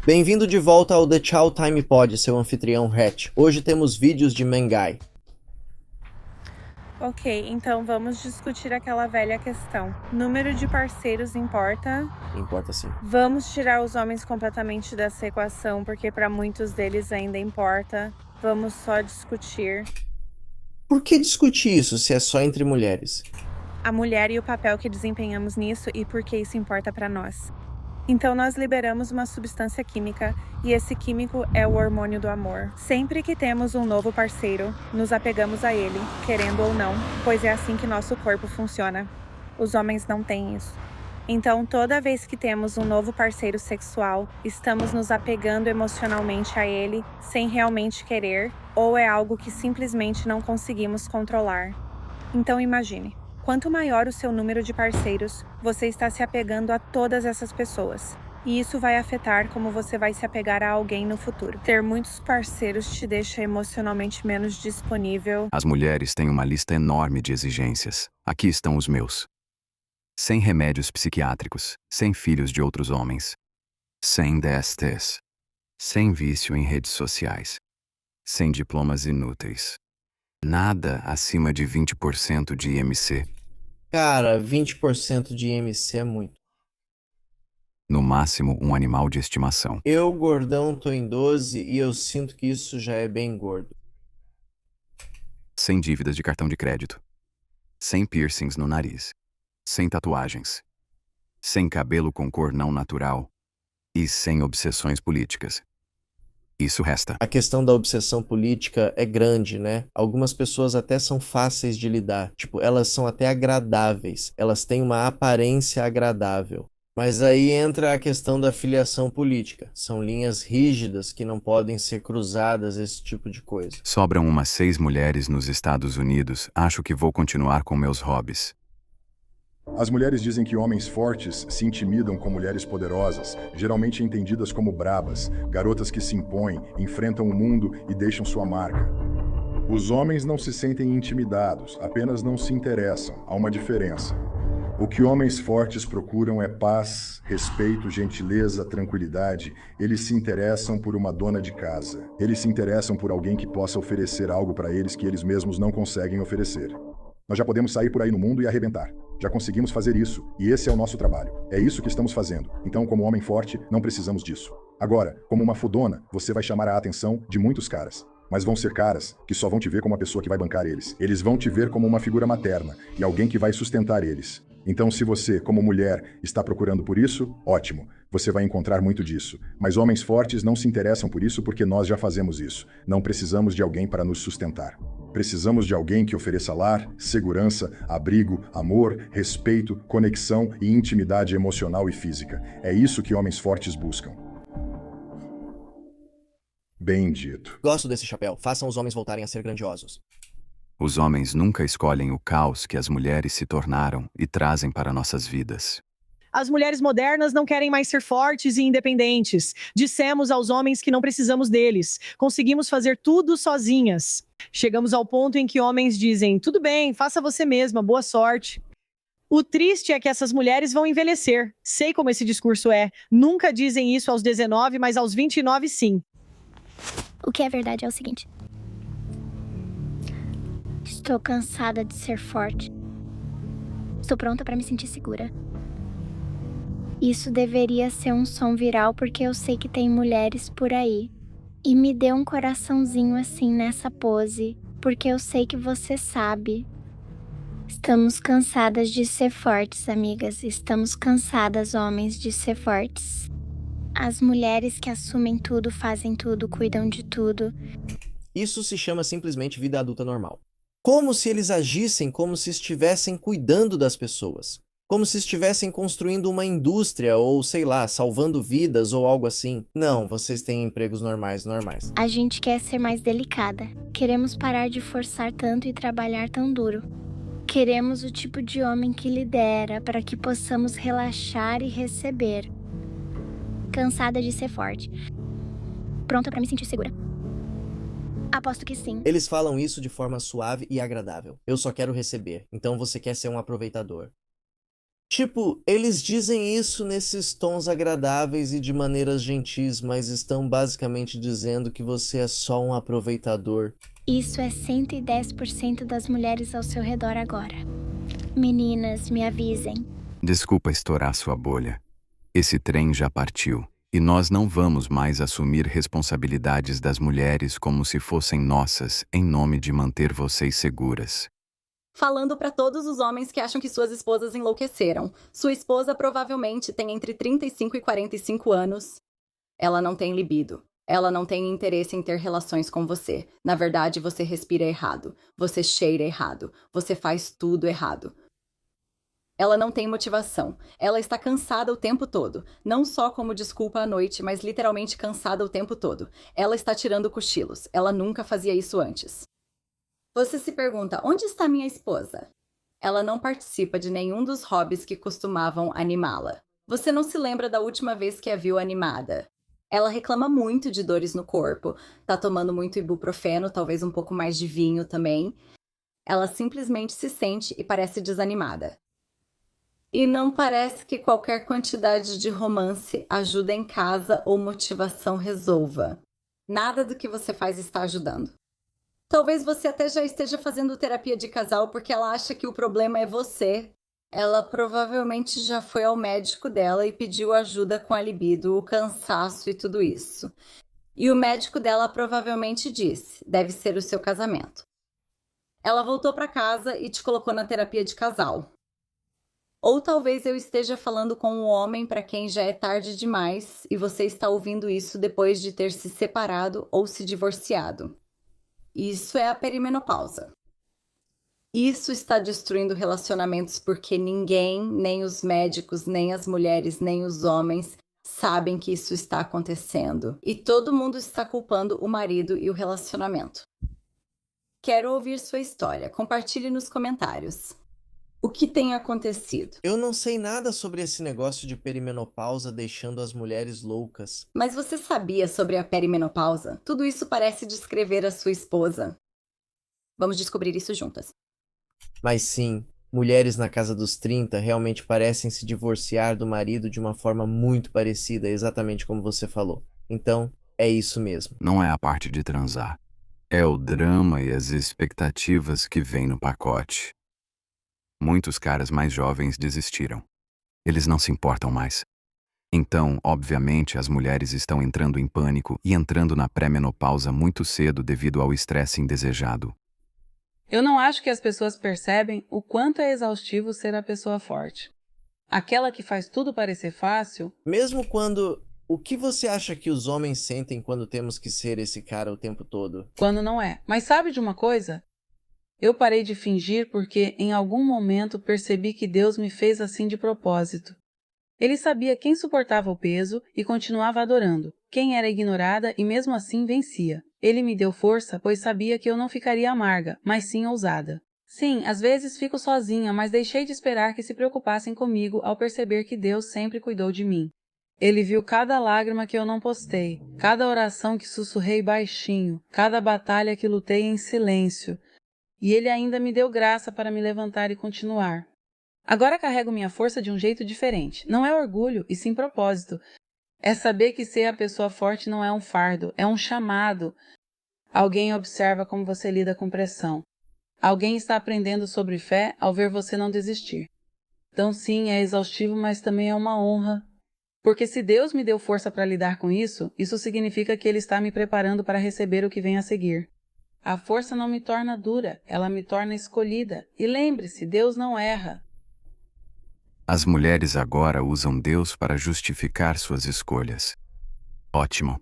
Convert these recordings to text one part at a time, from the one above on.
Bem-vindo de volta ao The Chow Time Pod, seu anfitrião Hatch. Hoje temos vídeos de Mengai. Ok, então vamos discutir aquela velha questão. Número de parceiros importa? Importa sim. Vamos tirar os homens completamente dessa equação, porque para muitos deles ainda importa. Vamos só discutir Por que discutir isso se é só entre mulheres? a mulher e o papel que desempenhamos nisso e por que isso importa para nós. Então nós liberamos uma substância química e esse químico é o hormônio do amor. Sempre que temos um novo parceiro, nos apegamos a ele, querendo ou não, pois é assim que nosso corpo funciona. Os homens não têm isso. Então toda vez que temos um novo parceiro sexual, estamos nos apegando emocionalmente a ele sem realmente querer, ou é algo que simplesmente não conseguimos controlar. Então imagine. Quanto maior o seu número de parceiros, você está se apegando a todas essas pessoas. E isso vai afetar como você vai se apegar a alguém no futuro. Ter muitos parceiros te deixa emocionalmente menos disponível. As mulheres têm uma lista enorme de exigências. Aqui estão os meus. Sem remédios psiquiátricos, sem filhos de outros homens, sem DSTs, sem vício em redes sociais, sem diplomas inúteis. Nada acima de 20% de IMC. Cara, 20% de IMC é muito. No máximo, um animal de estimação. Eu, gordão, tô em 12 e eu sinto que isso já é bem gordo. Sem dívidas de cartão de crédito. Sem piercings no nariz. Sem tatuagens. Sem cabelo com cor não natural. E sem obsessões políticas. Isso resta. A questão da obsessão política é grande, né? Algumas pessoas até são fáceis de lidar. Tipo, elas são até agradáveis. Elas têm uma aparência agradável. Mas aí entra a questão da filiação política. São linhas rígidas que não podem ser cruzadas, esse tipo de coisa. Sobram umas 6 mulheres nos Estados Unidos. Acho que vou continuar com meus hobbies. As mulheres dizem que homens fortes se intimidam com mulheres poderosas, geralmente entendidas como brabas, garotas que se impõem, enfrentam o mundo e deixam sua marca. Os homens não se sentem intimidados, apenas não se interessam. Há uma diferença. O que homens fortes procuram é paz, respeito, gentileza, tranquilidade. Eles se interessam por uma dona de casa. Eles se interessam por alguém que possa oferecer algo para eles que eles mesmos não conseguem oferecer. Nós já podemos sair por aí no mundo e arrebentar. Já conseguimos fazer isso, e esse é o nosso trabalho. É isso que estamos fazendo. Então, como homem forte, não precisamos disso. Agora, como uma fodona, você vai chamar a atenção de muitos caras. Mas vão ser caras que só vão te ver como uma pessoa que vai bancar eles. Eles vão te ver como uma figura materna e alguém que vai sustentar eles. Então, se você, como mulher, está procurando por isso, ótimo. Você vai encontrar muito disso. Mas homens fortes não se interessam por isso porque nós já fazemos isso. Não precisamos de alguém para nos sustentar. Precisamos de alguém que ofereça lar, segurança, abrigo, amor, respeito, conexão e intimidade emocional e física. É isso que homens fortes buscam. Bem dito. Gosto desse chapéu. Façam os homens voltarem a ser grandiosos. Os homens nunca escolhem o caos que as mulheres se tornaram e trazem para nossas vidas. As mulheres modernas não querem mais ser fortes e independentes. Dissemos aos homens que não precisamos deles. Conseguimos fazer tudo sozinhas. Chegamos ao ponto em que homens dizem: tudo bem, faça você mesma, boa sorte. O triste é que essas mulheres vão envelhecer. Sei como esse discurso é. Nunca dizem isso aos 19, mas aos 29 sim. O que é verdade é o seguinte. Estou cansada de ser forte. Estou pronta para me sentir segura. Isso deveria ser um som viral porque eu sei que tem mulheres por aí. E me dê um coraçãozinho assim nessa pose, porque eu sei que você sabe. Estamos cansadas de ser fortes, amigas. Estamos cansadas, homens, de ser fortes. As mulheres que assumem tudo, fazem tudo, cuidam de tudo. Isso se chama simplesmente vida adulta normal. Como se eles agissem como se estivessem cuidando das pessoas. Como se estivessem construindo uma indústria ou, sei lá, salvando vidas ou algo assim. Não, vocês têm empregos normais. A gente quer ser mais delicada. Queremos parar de forçar tanto e trabalhar tão duro. Queremos o tipo de homem que lidera para que possamos relaxar e receber. Cansada de ser forte. Pronta para me sentir segura. Aposto que sim. Eles falam isso de forma suave e agradável. Eu só quero receber, então você quer ser um aproveitador. Tipo, eles dizem isso nesses tons agradáveis e de maneiras gentis, mas estão basicamente dizendo que você é só um aproveitador. Isso é 110% das mulheres ao seu redor agora. Meninas, me avisem. Desculpa estourar sua bolha. Esse trem já partiu, e nós não vamos mais assumir responsabilidades das mulheres como se fossem nossas, em nome de manter vocês seguras. Falando para todos os homens que acham que suas esposas enlouqueceram. Sua esposa provavelmente tem entre 35 e 45 anos. Ela não tem libido. Ela não tem interesse em ter relações com você. Na verdade, você respira errado. Você cheira errado. Você faz tudo errado. Ela não tem motivação. Ela está cansada o tempo todo. Não só como desculpa à noite, mas literalmente cansada o tempo todo. Ela está tirando cochilos. Ela nunca fazia isso antes. Você se pergunta, onde está minha esposa? Ela não participa de nenhum dos hobbies que costumavam animá-la. Você não se lembra da última vez que a viu animada. Ela reclama muito de dores no corpo, tá tomando muito ibuprofeno, talvez um pouco mais de vinho também. Ela simplesmente se sente e parece desanimada. E não parece que qualquer quantidade de romance, ajuda em casa ou motivação resolva. Nada do que você faz está ajudando. Talvez você até já esteja fazendo terapia de casal porque ela acha que o problema é você. Ela provavelmente já foi ao médico dela e pediu ajuda com a libido, o cansaço e tudo isso. E o médico dela provavelmente disse, deve ser o seu casamento. Ela voltou para casa e te colocou na terapia de casal. Ou talvez eu esteja falando com um homem para quem já é tarde demais e você está ouvindo isso depois de ter se separado ou se divorciado. Isso é a perimenopausa. Isso está destruindo relacionamentos porque ninguém, nem os médicos, nem as mulheres, nem os homens, sabem que isso está acontecendo. E todo mundo está culpando o marido e o relacionamento. Quero ouvir sua história. Compartilhe nos comentários. O que tem acontecido? Eu não sei nada sobre esse negócio de perimenopausa deixando as mulheres loucas. Mas você sabia sobre a perimenopausa? Tudo isso parece descrever a sua esposa. Vamos descobrir isso juntas. Mas sim, mulheres na casa dos 30 realmente parecem se divorciar do marido de uma forma muito parecida, exatamente como você falou. Então, é isso mesmo. Não é a parte de transar. É o drama e as expectativas que vêm no pacote. Muitos caras mais jovens desistiram. Eles não se importam mais. Então, obviamente, as mulheres estão entrando em pânico e entrando na pré-menopausa muito cedo devido ao estresse indesejado. Eu não acho que as pessoas percebem o quanto é exaustivo ser a pessoa forte. Aquela que faz tudo parecer fácil. Mesmo quando... O que você acha que os homens sentem quando temos que ser esse cara o tempo todo? Quando não é. Mas sabe de uma coisa? Eu parei de fingir porque, em algum momento, percebi que Deus me fez assim de propósito. Ele sabia quem suportava o peso e continuava adorando, quem era ignorada e mesmo assim vencia. Ele me deu força, pois sabia que eu não ficaria amarga, mas sim ousada. Sim, às vezes fico sozinha, mas deixei de esperar que se preocupassem comigo ao perceber que Deus sempre cuidou de mim. Ele viu cada lágrima que eu não postei, cada oração que sussurrei baixinho, cada batalha que lutei em silêncio. E Ele ainda me deu graça para me levantar e continuar. Agora carrego minha força de um jeito diferente. Não é orgulho, e sim propósito. É saber que ser a pessoa forte não é um fardo, é um chamado. Alguém observa como você lida com pressão. Alguém está aprendendo sobre fé ao ver você não desistir. Então sim, é exaustivo, mas também é uma honra. Porque se Deus me deu força para lidar com isso, isso significa que Ele está me preparando para receber o que vem a seguir. A força não me torna dura, ela me torna escolhida. E lembre-se, Deus não erra. As mulheres agora usam Deus para justificar suas escolhas. Ótimo.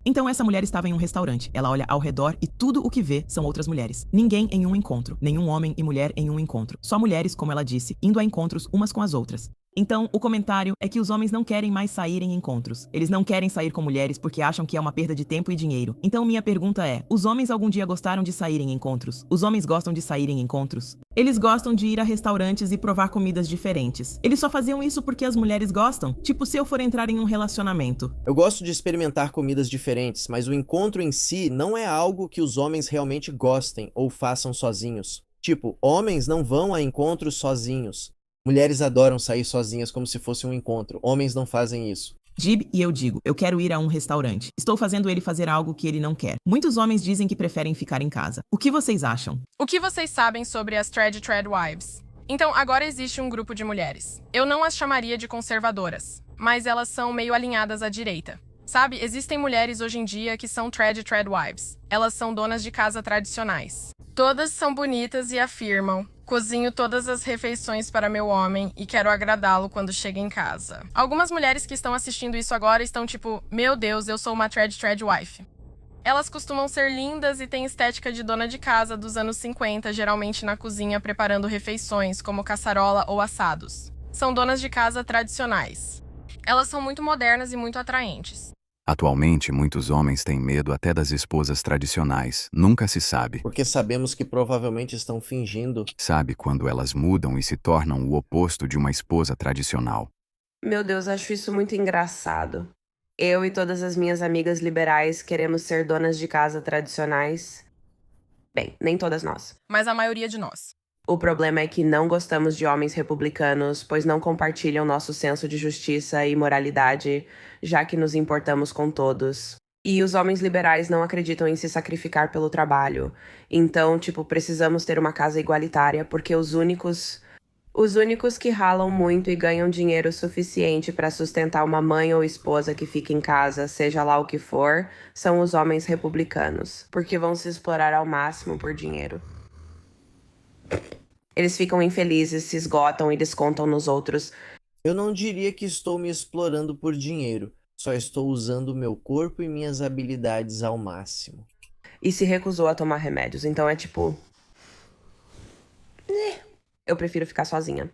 Então essa mulher estava em um restaurante. Ela olha ao redor e tudo o que vê são outras mulheres. Ninguém em um encontro. Nenhum homem e mulher em um encontro. Só mulheres, como ela disse, indo a encontros umas com as outras. Então, o comentário é que os homens não querem mais sair em encontros. Eles não querem sair com mulheres porque acham que é uma perda de tempo e dinheiro. Então, minha pergunta é, os homens algum dia gostaram de sair em encontros? Os homens gostam de sair em encontros? Eles gostam de ir a restaurantes e provar comidas diferentes. Eles só faziam isso porque as mulheres gostam? Tipo, se eu for entrar em um relacionamento. Eu gosto de experimentar comidas diferentes, mas o encontro em si não é algo que os homens realmente gostem ou façam sozinhos. Tipo, homens não vão a encontros sozinhos. Mulheres adoram sair sozinhas como se fosse um encontro. Homens não fazem isso. Jib e eu digo, eu quero ir a um restaurante. Estou fazendo ele fazer algo que ele não quer. Muitos homens dizem que preferem ficar em casa. O que vocês acham? O que vocês sabem sobre as Tread Wives? Então, agora existe um grupo de mulheres. Eu não as chamaria de conservadoras, mas elas são meio alinhadas à direita. Sabe, existem mulheres hoje em dia que são Tread Wives. Elas são donas de casa tradicionais. Todas são bonitas e afirmam: cozinho todas as refeições para meu homem e quero agradá-lo quando chega em casa. Algumas mulheres que estão assistindo isso agora estão tipo: meu Deus, eu sou uma Tread Wife. Elas costumam ser lindas e têm estética de dona de casa dos anos 50, geralmente na cozinha preparando refeições, como caçarola ou assados. São donas de casa tradicionais. Elas são muito modernas e muito atraentes. Atualmente, muitos homens têm medo até das esposas tradicionais. Nunca se sabe. Porque sabemos que provavelmente estão fingindo. Sabe quando elas mudam e se tornam o oposto de uma esposa tradicional. Meu Deus, acho isso muito engraçado. Eu e todas as minhas amigas liberais queremos ser donas de casa tradicionais. Bem, nem todas nós. Mas a maioria de nós. O problema é que não gostamos de homens republicanos, pois não compartilham nosso senso de justiça e moralidade, já que nos importamos com todos. E os homens liberais não acreditam em se sacrificar pelo trabalho. Então, precisamos ter uma casa igualitária, porque os únicos que ralam muito e ganham dinheiro suficiente para sustentar uma mãe ou esposa que fica em casa, seja lá o que for, são os homens republicanos, porque vão se explorar ao máximo por dinheiro. Eles ficam infelizes, se esgotam e descontam nos outros. Eu não diria que estou me explorando por dinheiro. Só estou usando meu corpo e minhas habilidades ao máximo. E se recusou a tomar remédios, então é eu prefiro ficar sozinha.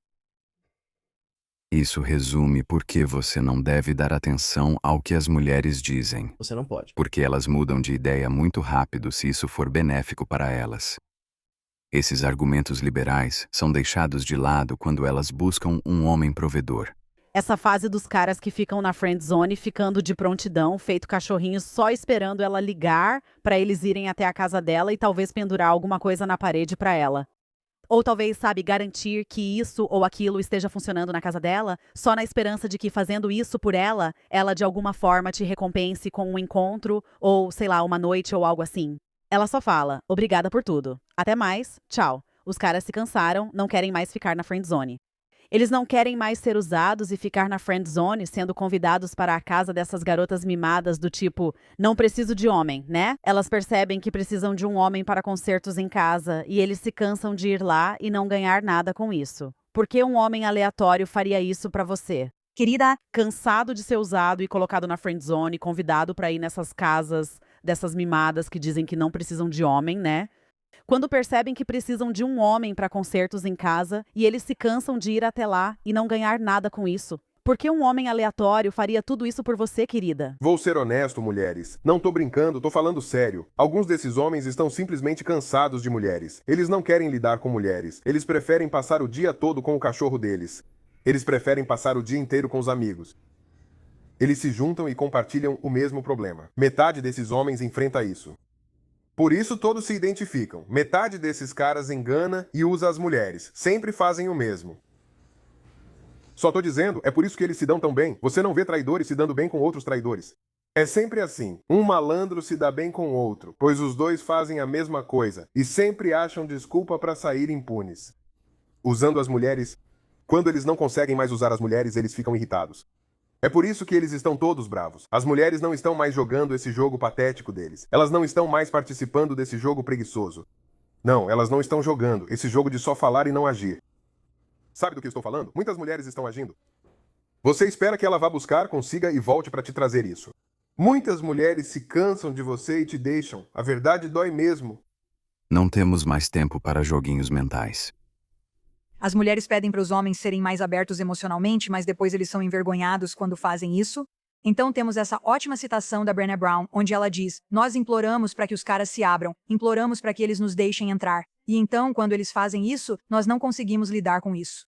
Isso resume por que você não deve dar atenção ao que as mulheres dizem. Você não pode. Porque elas mudam de ideia muito rápido se isso for benéfico para elas. Esses argumentos liberais são deixados de lado quando elas buscam um homem provedor. Essa fase dos caras que ficam na friend zone, ficando de prontidão, feito cachorrinho, só esperando ela ligar para eles irem até a casa dela e talvez pendurar alguma coisa na parede para ela. Ou talvez, garantir que isso ou aquilo esteja funcionando na casa dela, só na esperança de que fazendo isso por ela, ela de alguma forma te recompense com um encontro ou, uma noite ou algo assim. Ela só fala, obrigada por tudo. Até mais, tchau. Os caras se cansaram, não querem mais ficar na friend zone. Eles não querem mais ser usados e ficar na friend zone, sendo convidados para a casa dessas garotas mimadas do tipo, não preciso de homem, né? Elas percebem que precisam de um homem para concertos em casa e eles se cansam de ir lá e não ganhar nada com isso. Por que um homem aleatório faria isso para você? Querida, cansado de ser usado e colocado na friend zone, convidado para ir nessas casas dessas mimadas que dizem que não precisam de homem, né? Quando percebem que precisam de um homem para concertos em casa e eles se cansam de ir até lá e não ganhar nada com isso. Por que um homem aleatório faria tudo isso por você, querida? Vou ser honesto, mulheres. Não tô brincando, tô falando sério. Alguns desses homens estão simplesmente cansados de mulheres. Eles não querem lidar com mulheres. Eles preferem passar o dia todo com o cachorro deles. Eles preferem passar o dia inteiro com os amigos. Eles se juntam e compartilham o mesmo problema. Metade desses homens enfrenta isso. Por isso todos se identificam. Metade desses caras engana e usa as mulheres. Sempre fazem o mesmo. Só tô dizendo, é por isso que eles se dão tão bem. Você não vê traidores se dando bem com outros traidores. É sempre assim. Um malandro se dá bem com o outro, pois os dois fazem a mesma coisa e sempre acham desculpa para sair impunes. Usando as mulheres. Quando eles não conseguem mais usar as mulheres, eles ficam irritados. É por isso que eles estão todos bravos. As mulheres não estão mais jogando esse jogo patético deles. Elas não estão mais participando desse jogo preguiçoso. Não, elas não estão jogando esse jogo de só falar e não agir. Sabe do que estou falando? Muitas mulheres estão agindo. Você espera que ela vá buscar, consiga e volte para te trazer isso. Muitas mulheres se cansam de você e te deixam. A verdade dói mesmo. Não temos mais tempo para joguinhos mentais. As mulheres pedem para os homens serem mais abertos emocionalmente, mas depois eles são envergonhados quando fazem isso. Então temos essa ótima citação da Brené Brown, onde ela diz: nós imploramos para que os caras se abram, imploramos para que eles nos deixem entrar. E então, quando eles fazem isso, nós não conseguimos lidar com isso.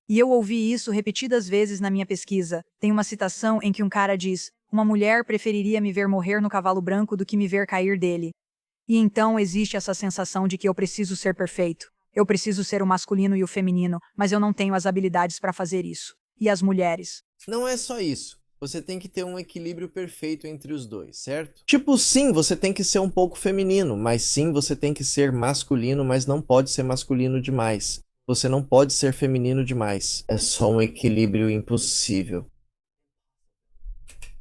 E eu ouvi isso repetidas vezes na minha pesquisa. Tem uma citação em que um cara diz: uma mulher preferiria me ver morrer no cavalo branco do que me ver cair dele. E então existe essa sensação de que eu preciso ser perfeito. Eu preciso ser o masculino e o feminino, mas eu não tenho as habilidades para fazer isso. E as mulheres? Não é só isso. Você tem que ter um equilíbrio perfeito entre os dois, certo? Tipo, sim, você tem que ser um pouco feminino, mas sim, você tem que ser masculino, mas não pode ser masculino demais. Você não pode ser feminino demais. É só um equilíbrio impossível.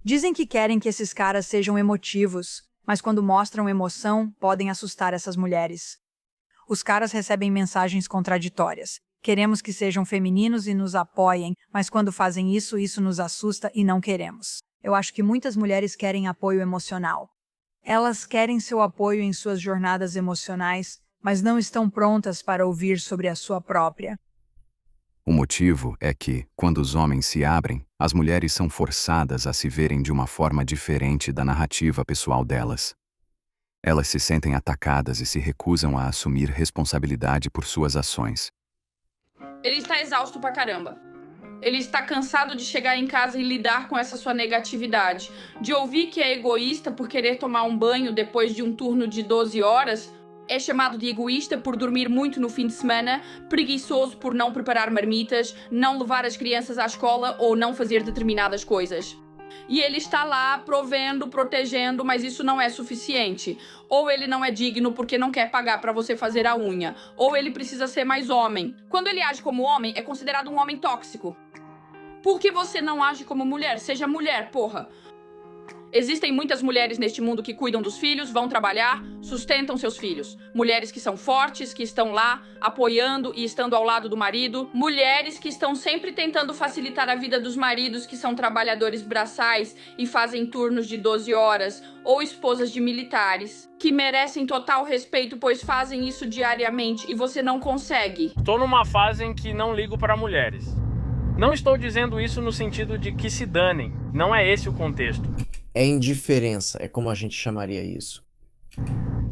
Dizem que querem que esses caras sejam emotivos, mas quando mostram emoção, podem assustar essas mulheres. Os caras recebem mensagens contraditórias. Queremos que sejam femininos e nos apoiem, mas quando fazem isso, isso nos assusta e não queremos. Eu acho que muitas mulheres querem apoio emocional. Elas querem seu apoio em suas jornadas emocionais, mas não estão prontas para ouvir sobre a sua própria. O motivo é que, quando os homens se abrem, as mulheres são forçadas a se verem de uma forma diferente da narrativa pessoal delas. Elas se sentem atacadas e se recusam a assumir responsabilidade por suas ações. Ele está exausto pra caramba. Ele está cansado de chegar em casa e lidar com essa sua negatividade. De ouvir que é egoísta por querer tomar um banho depois de um turno de 12 horas. É chamado de egoísta por dormir muito no fim de semana, preguiçoso por não preparar marmitas, não levar as crianças à escola ou não fazer determinadas coisas. E ele está lá provendo, protegendo, mas isso não é suficiente. Ou ele não é digno porque não quer pagar para você fazer a unha. Ou ele precisa ser mais homem. Quando ele age como homem, é considerado um homem tóxico. Por que você não age como mulher? Seja mulher, porra. Existem muitas mulheres neste mundo que cuidam dos filhos, vão trabalhar, sustentam seus filhos. Mulheres que são fortes, que estão lá, apoiando e estando ao lado do marido. Mulheres que estão sempre tentando facilitar a vida dos maridos que são trabalhadores braçais e fazem turnos de 12 horas. Ou esposas de militares, que merecem total respeito, pois fazem isso diariamente e você não consegue. Estou numa fase em que não ligo para mulheres. Não estou dizendo isso no sentido de que se danem. Não é esse o contexto. É indiferença, é como a gente chamaria isso.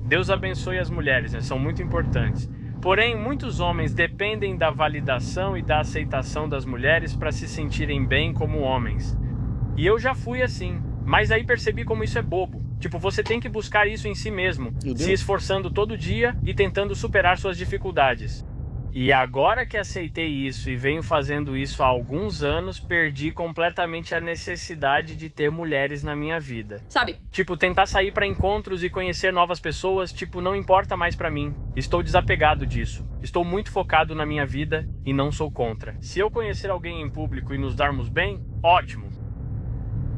Deus abençoe as mulheres, são muito importantes. Porém, muitos homens dependem da validação e da aceitação das mulheres para se sentirem bem como homens. E eu já fui assim, mas aí percebi como isso é bobo. Tipo, você tem que buscar isso em si mesmo, se esforçando todo dia e tentando superar suas dificuldades. E agora que aceitei isso e venho fazendo isso há alguns anos, perdi completamente a necessidade de ter mulheres na minha vida. Sabe? Tipo, tentar sair pra encontros e conhecer novas pessoas, tipo, não importa mais pra mim. Estou desapegado disso. Estou muito focado na minha vida e não sou contra. Se eu conhecer alguém em público e nos darmos bem, ótimo.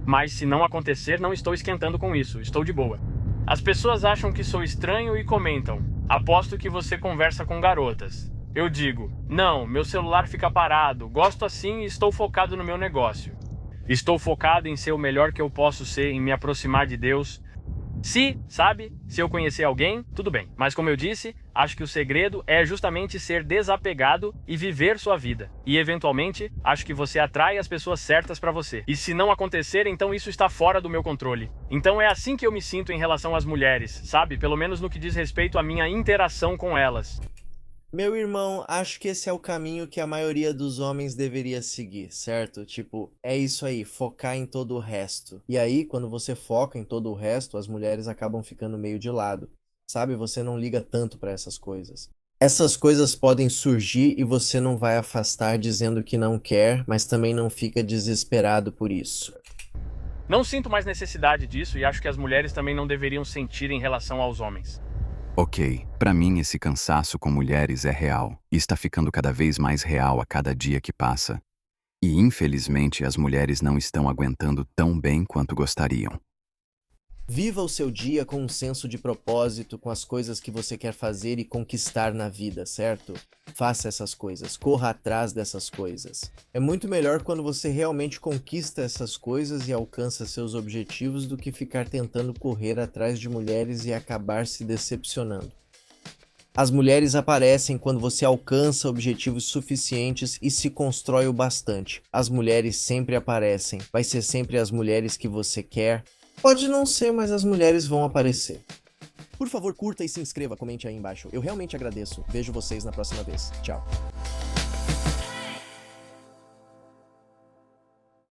Mas se não acontecer, não estou esquentando com isso. Estou de boa. As pessoas acham que sou estranho e comentam: aposto que você conversa com garotas. Eu digo, não, meu celular fica parado, gosto assim e estou focado no meu negócio. Estou focado em ser o melhor que eu posso ser, em me aproximar de Deus. Se eu conhecer alguém, tudo bem. Mas como eu disse, acho que o segredo é justamente ser desapegado e viver sua vida. E eventualmente, acho que você atrai as pessoas certas para você. E se não acontecer, então isso está fora do meu controle. Então é assim que eu me sinto em relação às mulheres, sabe? Pelo menos no que diz respeito à minha interação com elas. Meu irmão, acho que esse é o caminho que a maioria dos homens deveria seguir, certo? Tipo, é isso aí, focar em todo o resto. E aí, quando você foca em todo o resto, as mulheres acabam ficando meio de lado. Sabe? Você não liga tanto pra essas coisas. Essas coisas podem surgir e você não vai afastar dizendo que não quer, mas também não fica desesperado por isso. Não sinto mais necessidade disso e acho que as mulheres também não deveriam sentir em relação aos homens. Ok, pra mim esse cansaço com mulheres é real, e está ficando cada vez mais real a cada dia que passa. E infelizmente as mulheres não estão aguentando tão bem quanto gostariam. Viva o seu dia com um senso de propósito, com as coisas que você quer fazer e conquistar na vida, certo? Faça essas coisas, corra atrás dessas coisas. É muito melhor quando você realmente conquista essas coisas e alcança seus objetivos do que ficar tentando correr atrás de mulheres e acabar se decepcionando. As mulheres aparecem quando você alcança objetivos suficientes e se constrói o bastante. As mulheres sempre aparecem, vai ser sempre as mulheres que você quer. Pode não ser, mas as mulheres vão aparecer. Por favor, curta e se inscreva, comente aí embaixo. Eu realmente agradeço. Vejo vocês na próxima vez. Tchau.